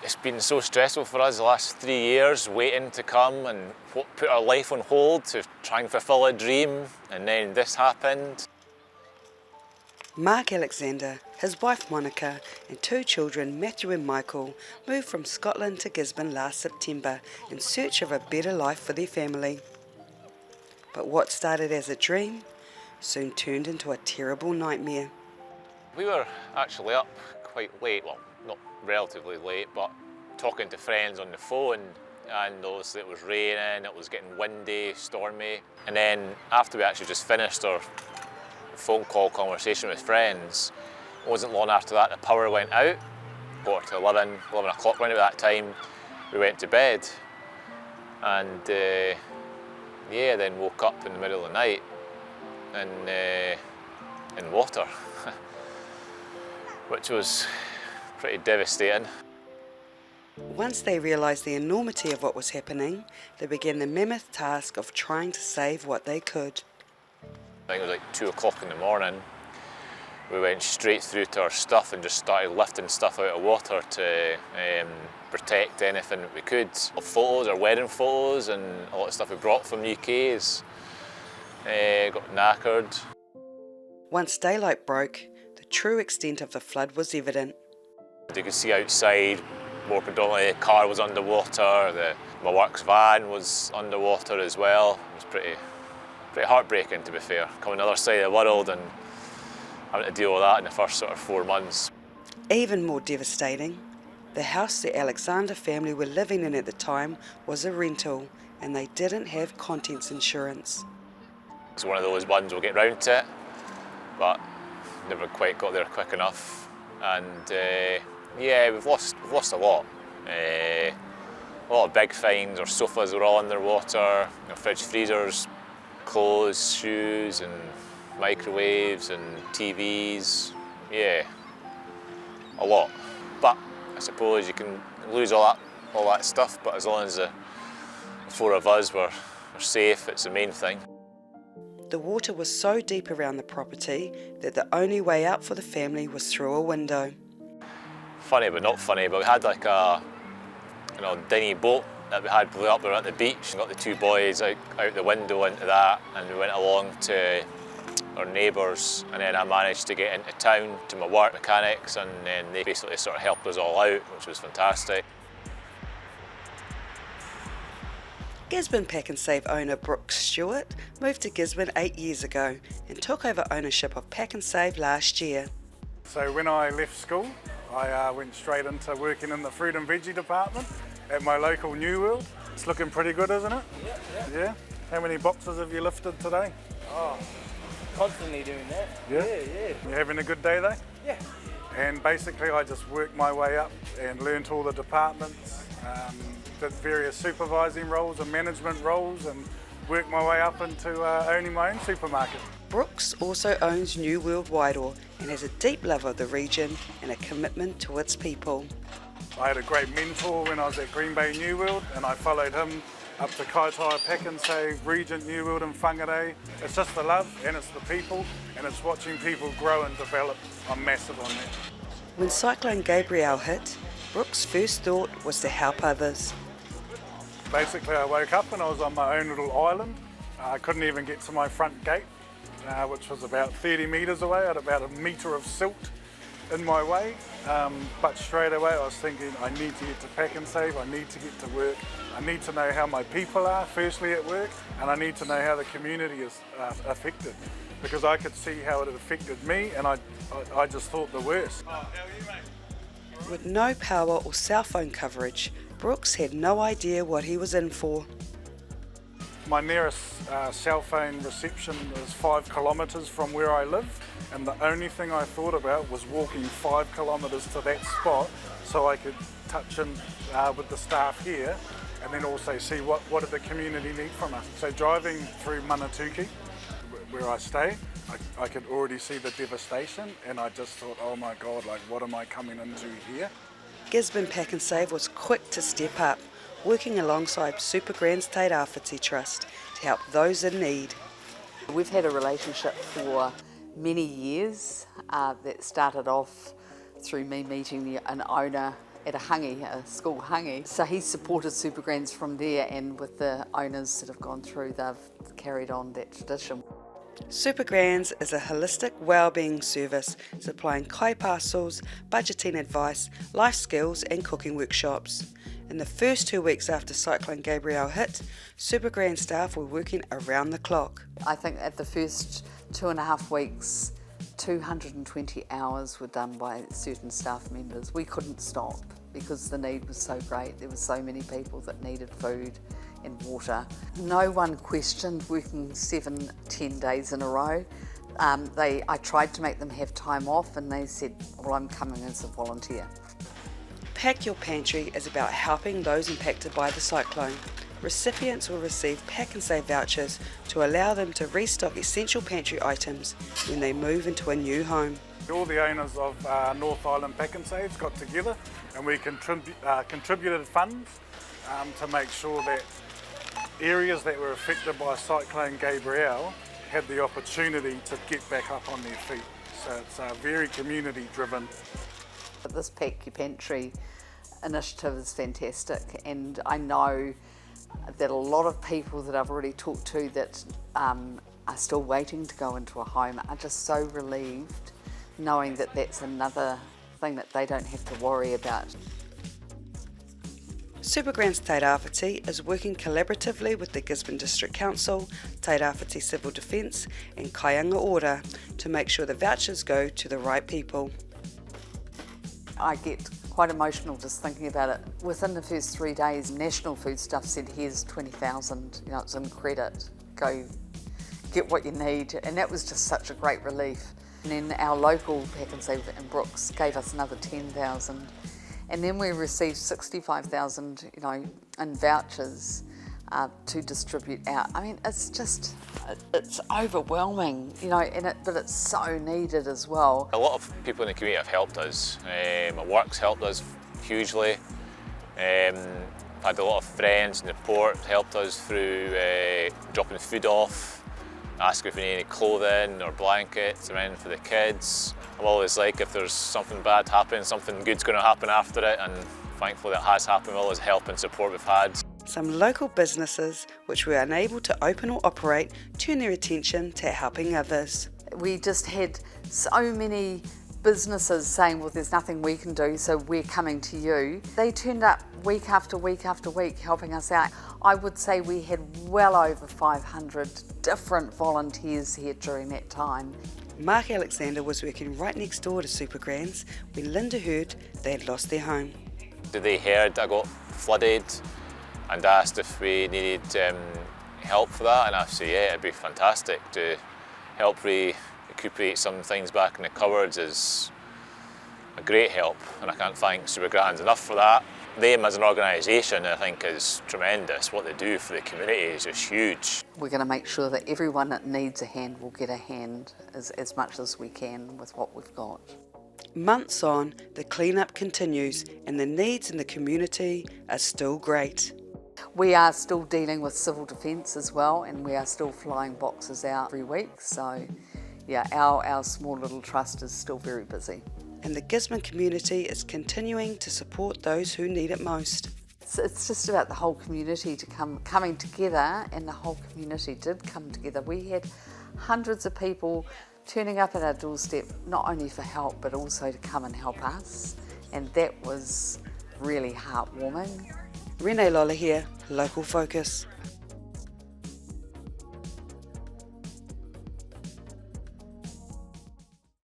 It's been so stressful for us the last 3 years, waiting to come and put our life on hold to try and fulfil a dream, and then this happened. Mark Alexander, his wife Monica and 2 children, Matthew and Michael, moved from Scotland to Gisborne last September in search of a better life for their family. But what started as a dream soon turned into a terrible nightmare. We were actually up quite late, well, not relatively late, but talking to friends on the phone, and obviously it was raining, it was getting windy, stormy. And then after we actually just finished our phone call conversation with friends, it wasn't long after that the power went out, 11 o'clock around about that time. We went to bed, and then woke up in the middle of the night in water, which was pretty devastating. Once they realised the enormity of what was happening, they began the mammoth task of trying to save what they could. I think it was like 2 o'clock in the morning. We went straight through to our stuff and just started lifting stuff out of water to protect anything that we could. Photos, our wedding photos, and a lot of stuff we brought from the UK's. Got knackered. Once daylight broke, the true extent of the flood was evident. You could see outside, more predominantly, the car was underwater, my works van was underwater as well. It was pretty heartbreaking, to be fair, coming to the other side of the world and having to deal with that in the first sort of 4 months. Even more devastating, the house the Alexander family were living in at the time was a rental, and they didn't have contents insurance. It's one of those ones we'll get round to it, but never quite got there quick enough. And we've lost a lot. A lot of big finds. Our sofas were all underwater, our fridge, freezers, clothes, shoes and microwaves and TVs. Yeah, a lot. But I suppose you can lose all that stuff, but as long as the 4 of us were safe, it's the main thing. The water was so deep around the property that the only way out for the family was through a window. Funny but not funny, but we had like a dingy boat that we had blew up there at the beach, and got the 2 boys out the window into that, and we went along to our neighbours, and then I managed to get into town to my work mechanics, and then they basically sort of helped us all out, which was fantastic. Gisborne Pack and Save owner Brooks Stewart moved to Gisborne 8 years ago and took over ownership of Pack and Save last year. So when I left school, I went straight into working in the fruit and veggie department at my local New World. It's looking pretty good, isn't it? Yeah. How many boxes have you lifted today? Oh, constantly doing that. Yeah? Yeah. You having a good day though? Yeah. And basically I just worked my way up and learnt all the departments, did various supervising roles and management roles, and worked my way up into owning my own supermarket. Brooks also owns New World Whitehall and has a deep love of the region and a commitment to its people. I had a great mentor when I was at Green Bay New World, and I followed him up to Kaitaia Pack and Save, Regent New World and Whangarei. It's just the love, and it's the people, and it's watching people grow and develop. I'm massive on that. When Cyclone Gabrielle hit, Brooks' first thought was to help others. Basically I woke up and I was on my own little island. I couldn't even get to my front gate, which was about 30 metres away. I had about a metre of silt in my way, but straight away I was thinking, I need to get to Pack and Save, I need to get to work, I need to know how my people are firstly at work, and I need to know how the community is affected, because I could see how it had affected me, and I just thought the worst. Oh, how are you, mate? With no power or cell phone coverage, Brooks had no idea what he was in for. My nearest cell phone reception is 5 kilometres from where I live, and the only thing I thought about was walking 5 kilometres to that spot so I could touch in with the staff here, and then also see what did the community need from us. So driving through Manatuki, where I stay, I could already see the devastation, and I just thought, oh my God, like what am I coming into here? Gisborne Pack and Save was quick to step up, working alongside Super Grand State Awhiti Trust to help those in need. We've had a relationship for many years that started off through me meeting an owner at a school hangi. So he supported Super Grands from there, and with the owners that have gone through, they've carried on that tradition. Super Grands is a holistic wellbeing service supplying kai parcels, budgeting advice, life skills and cooking workshops. In the first 2 weeks after Cyclone Gabrielle hit, Super Grand staff were working around the clock. I think at the first 2.5 weeks, 220 hours were done by certain staff members. We couldn't stop because the need was so great. There were so many people that needed food and water. No one questioned working 7-10 days in a row. I tried to make them have time off and they said, well, I'm coming as a volunteer. Pack Your Pantry is about helping those impacted by the cyclone. Recipients will receive Pack and Save vouchers to allow them to restock essential pantry items when they move into a new home. All the owners of North Island Pack and Saves got together and we contributed funds to make sure that areas that were affected by Cyclone Gabrielle had the opportunity to get back up on their feet. So it's very community driven. This Pack Your Pantry initiative is fantastic, and I know that a lot of people that I've already talked to that are still waiting to go into a home are just so relieved knowing that that's another thing that they don't have to worry about. Super Grands Te Rāwhiti is working collaboratively with the Gisborne District Council, Te Rāwhiti Civil Defence and Kaianga Order to make sure the vouchers go to the right people. I get quite emotional just thinking about it. Within the first 3 days, National Foodstuff said, here's 20,000, it's in credit, go get what you need. And that was just such a great relief. And then our local Pack and Save in Brooks gave us another 10,000. And then we received 65,000, in vouchers to distribute out. I mean, it's overwhelming, but it's so needed as well. A lot of people in the community have helped us. My work's helped us hugely. I've had a lot of friends in the port helped us through dropping food off, asking if we need any clothing or blankets or anything for the kids. I'm always like, if there's something bad happening, something good's going to happen after it, and thankfully that has happened with all this help and support we've had. Some local businesses which were unable to open or operate turn their attention to helping others. We just had so many businesses saying, well, there's nothing we can do, so we're coming to you. They turned up week after week after week helping us out. I would say we had well over 500 different volunteers here during that time. Mark Alexander was working right next door to Super Grands when Linda heard they had lost their home. They heard I got flooded and asked if we needed help for that, and I said, yeah, it'd be fantastic to help recuperate some things back in the cupboards is a great help, and I can't thank Super Grands enough for that. Them as an organisation, I think, is tremendous. What they do for the community is just huge. We're going to make sure that everyone that needs a hand will get a hand as much as we can with what we've got. Months on, the clean-up continues and the needs in the community are still great. We are still dealing with civil defence as well, and we are still flying boxes out every week. So yeah, our small little trust is still very busy. And the Gisborne community is continuing to support those who need it most. It's just about the whole community coming together, and the whole community did come together. We had hundreds of people turning up at our doorstep, not only for help, but also to come and help us. And that was really heartwarming. Renee Lola here, Local Focus.